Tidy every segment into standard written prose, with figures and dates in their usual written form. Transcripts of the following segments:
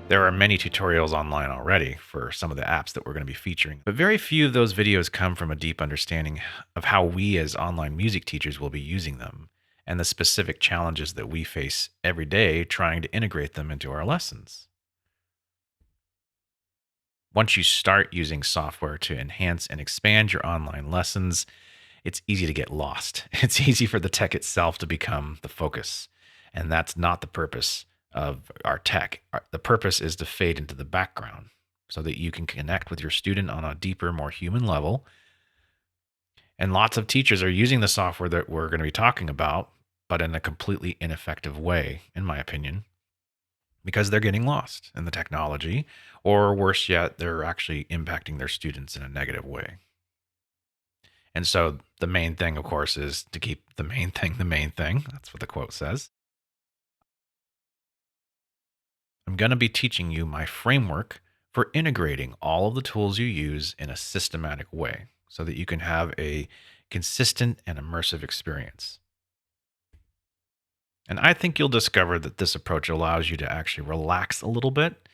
There are many tutorials online already for some of the apps that we're going to be featuring, but very few of those videos come from a deep understanding of how we as online music teachers will be using them and the specific challenges that we face every day trying to integrate them into our lessons. Once you start using software to enhance and expand your online lessons, it's easy to get lost. It's easy for the tech itself to become the focus. And that's not the purpose of our tech. The purpose is to fade into the background so that you can connect with your student on a deeper, more human level. And lots of teachers are using the software that we're going to be talking about, but in a completely ineffective way, in my opinion, because they're getting lost in the technology, or worse yet, they're actually impacting their students in a negative way. And so the main thing, of course, is to keep the main thing the main thing. That's what the quote says. I'm going to be teaching you my framework for integrating all of the tools you use in a systematic way so that you can have a consistent and immersive experience. And I think you'll discover that this approach allows you to actually relax a little bit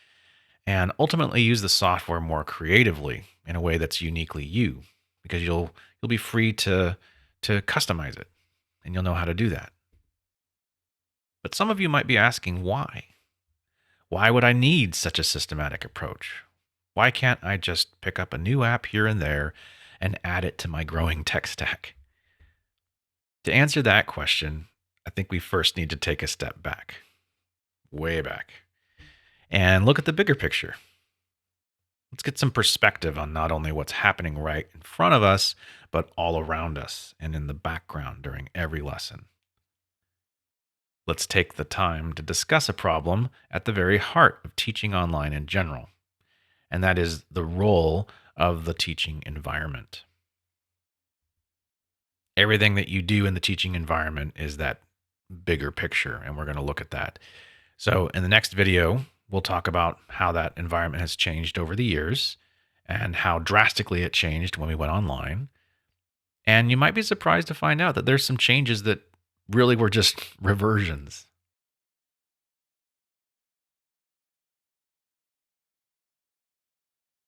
and ultimately use the software more creatively in a way that's uniquely you, because you'll be free to customize it and you'll know how to do that. But some of you might be asking why? Why would I need such a systematic approach? Why can't I just pick up a new app here and there and add it to my growing tech stack? To answer that question, I think we first need to take a step back, way back, and look at the bigger picture. Let's get some perspective on not only what's happening right in front of us, but all around us and in the background during every lesson. Let's take the time to discuss a problem at the very heart of teaching online in general, and that is the role of the teaching environment. Everything that you do in the teaching environment is that bigger picture, and we're going to look at that. So, in the next video, we'll talk about how that environment has changed over the years and how drastically it changed when we went online. And you might be surprised to find out that there's some changes that really were just reversions.